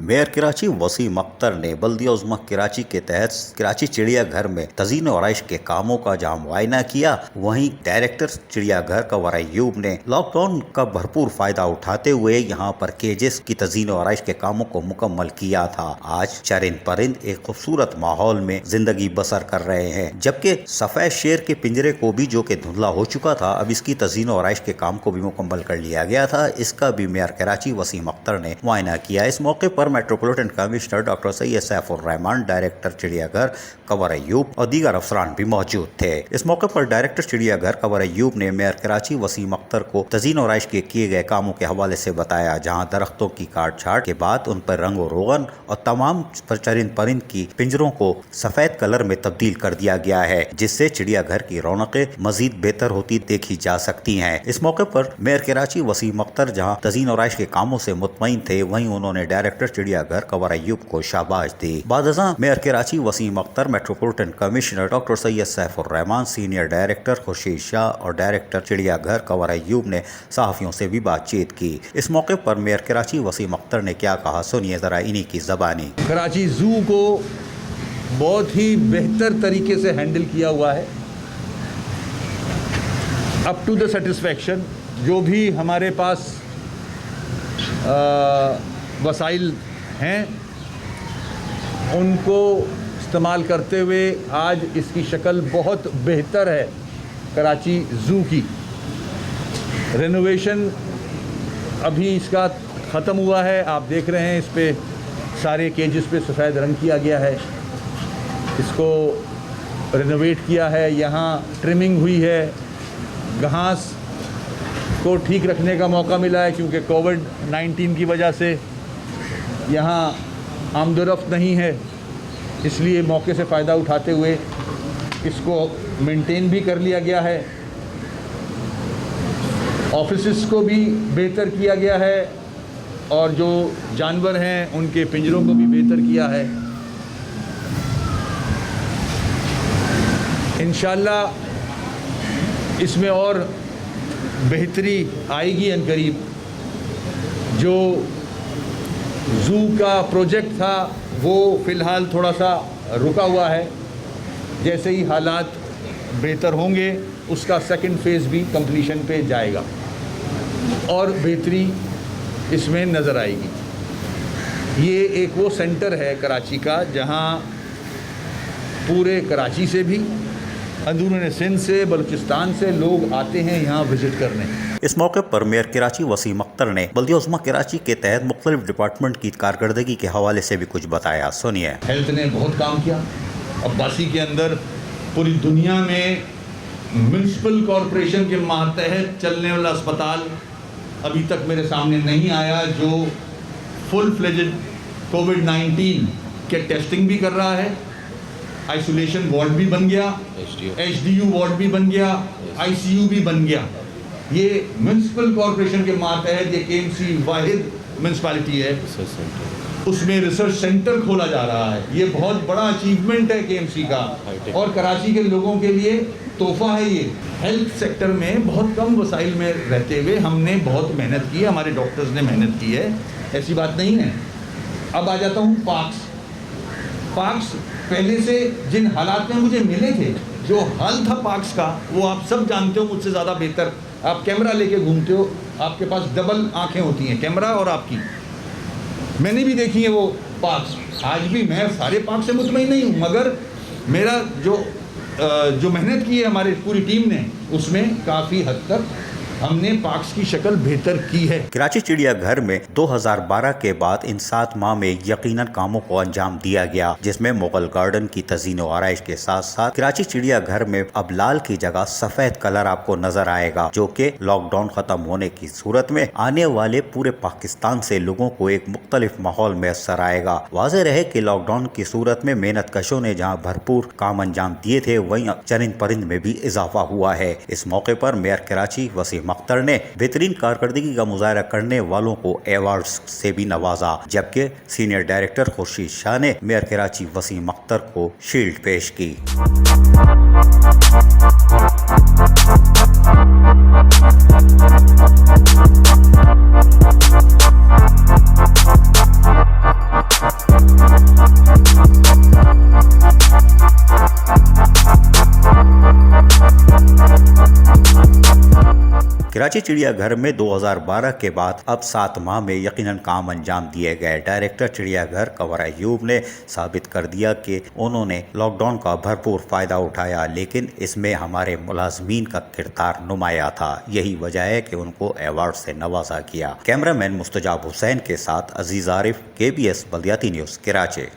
Mayor Karachi Waseem Akhtar ने बल्दिया उज़्मा कराची के तहत कराची चिड़ियाघर में तज़ीन और आराइश के कामों का जहां मुआयना किया, वहीं डायरेक्टर चिड़ियाघर कंवर अय्यूब ने लॉकडाउन का भरपूर फायदा उठाते हुए यहां पर केजेस की तज़ीन और आराइश के कामों को मुकम्मल किया था। आज चरिंद परिंद एक खूबसूरत माहौल में जिंदगी बसर कर रहे हैं, जबकि सफेद शेर के पिंजरे को भी जो कि धुंधला हो चुका था, अब इसकी तज़ीन और आराइश के काम को भी मुकम्मल कर लिया गया था। इसका भी मेयर कराची वसीम अख्तर ने मुआयना किया। इस मौके पर metropolitan commissioner doctor Syed Saifur Rahman, director चिड़ियाघर कंवर अय्यूब और दीगर अफसरान भी मौजूद थे। इस मौके पर डायरेक्टर चिड़ियाघर कंवर अय्यूब ने मेयर कराची वसीम अख्तर को तज़ीन और आराइश के किए गए कामों के हवाले से बताया, जहां दरख्तों की काट छाट के बाद उन पर रंग और रोगन और तमाम चरिंद परिंद की पिंजरों को सफेद कलर में तब्दील कर दिया गया है, जिससे चिड़ियाघर की रौनकें मजीद बेहतर होती देखी जा सकती हैं। इस मौके पर मेयर कराची वसीम अख्तर जहां तज़ीन और आराइश के कामों से मुतमईन थे, वहीं उन्होंने डायरेक्टर चिड़ियाघर कंवर अय्यूब को शाबाश दी। बादशाह mayor Karachi Waseem Akhtar, metropolitan commissioner doctor Syed Saifur Rahman, senior director Khurshid Shah और डायरेक्टर चिड़ियाघर कंवर अय्यूब ने सहाफियों से भी बातचीत की। इस मौके पर मेयर कराची वसीम अख्तर ने क्या कहा, सुनिए जरा इन्हीं की ज़बानी। कराची जू को बहुत ही बेहतर तरीके से हैंडल किया हुआ है, अप टू द सेटिस्फैक्शन। जो भी हमारे पास वसाइल हैं उनको इस्तेमाल करते हुए आज इसकी शक्ल बहुत बेहतर है। कराची ज़ू की रेनोवेशन अभी इसका ख़त्म हुआ है, आप देख रहे हैं। इस पे सारे केजेस पे सफ़ेद रंग किया गया है, इसको रेनोवेट किया है, यहाँ ट्रिमिंग हुई है, घास को ठीक रखने का मौका मिला है, क्योंकि कोविड-19 की वजह से यहाँ आमदोरफ्त नहीं है, इसलिए मौके से फ़ायदा उठाते हुए इसको मेंटेन भी कर लिया गया है। ऑफिसेस को भी बेहतर किया गया है और जो जानवर हैं उनके पिंजरों को भी बेहतर किया है। इंशाअल्लाह इसमें और बेहतरी आएगी अनकरीब। जो ज़ू का प्रोजेक्ट था वो फ़िलहाल थोड़ा सा रुका हुआ है, जैसे ही हालात बेहतर होंगे उसका सेकंड फ़ेज़ भी कंप्लीशन पे जाएगा और बेहतरी इसमें नज़र आएगी। ये एक वो सेंटर है कराची का जहां पूरे कराची से भी, अंदरून सिंध से, बलूचिस्तान से लोग आते हैं यहाँ विज़िट करने। इस मौके पर मेयर कराची वसीम अख्तर ने बल्दिया उज़्मा कराची के तहत मुख्तलिफ डिपार्टमेंट की कारकर्दगी के हवाले से भी कुछ बताया, सुनिए। हेल्थ ने बहुत काम किया। अब्बासी के अंदर पूरी दुनिया में म्यूनसिपल कॉरपोरेशन के मातहत चलने वाला अस्पताल अभी तक मेरे सामने नहीं आया, जो फुल फ्लेजेड कोविड-19 के टेस्टिंग भी कर रहा है, आइसोलेशन वार्ड भी बन गया, HDU वार्ड भी बन गया, ICU भी बन गया। ये म्यूनसिपल कॉरपोरेशन के मातहत ये KMC वाहिद म्यूनसिपैलिटी है, उसमें रिसर्च सेंटर खोला जा रहा है। ये बहुत बड़ा अचीवमेंट है KMC का और कराची के लोगों के लिए तोहफा है। ये हेल्थ सेक्टर में बहुत कम वसाइल में रहते हुए हमने बहुत मेहनत की है, हमारे डॉक्टर्स ने मेहनत की है, ऐसी बात नहीं है। अब आ जाता हूँ पार्क्स पहले से जिन हालात में मुझे मिले थे, जो हाल था पार्क्स का, वो आप सब जानते हो मुझसे ज़्यादा बेहतर। आप कैमरा लेके घूमते हो, आपके पास डबल आँखें होती हैं, कैमरा और आपकी। मैंने भी देखी है वो पार्क्स। आज भी मैं सारे पार्क से मुतमईन नहीं हूँ, मगर मेरा जो मेहनत की है हमारी पूरी टीम ने, उसमें काफ़ी हद तक हमने पार्क्स की शक्ल बेहतर की है। कराची चिड़ियाघर में 2012 के बाद इन 7 माह में यकीनन कामों को अंजाम दिया गया, जिसमें मुगल गार्डन की तज़ीन और आराइश के साथ साथ कराची चिड़ियाघर में अब लाल की जगह सफेद कलर आपको नजर आएगा, जो कि लॉकडाउन खत्म होने की सूरत में आने वाले पूरे पाकिस्तान से लोगों को एक मुख्तलिफ माहौल में असर आएगा। वाज़ेह रहे कि लॉकडाउन की सूरत में मेहनत कशों ने जहाँ भरपूर काम अंजाम दिए थे, वहीं चरिंद परिंद में भी इजाफा हुआ है। इस मौके पर मेयर कराची वसीम अख्तर ने बेहतरीन कारकर्दगी का मुजाहरा करने वालों को अवार्ड्स से भी नवाजा, जबकि सीनियर डायरेक्टर खुर्शीद शाह ने मेयर कराची वसीम अख्तर को शील्ड पेश की। कराची चिड़ियाघर में 2012 के बाद अब 7 माह में यकीनन काम अंजाम दिए गए डायरेक्टर चिड़ियाघर कंवर अयूब ने साबित कर दिया कि उन्होंने लॉकडाउन का भरपूर फायदा उठाया, लेकिन इसमें हमारे मुलाजमीन का किरदार नुमाया था। यही वजह है कि उनको अवार्ड से नवाजा किया। कैमरामैन मुस्तजाब हुसैन के साथ अजीज आरिफ, KBS बल्दियाती न्यूज़, कराची।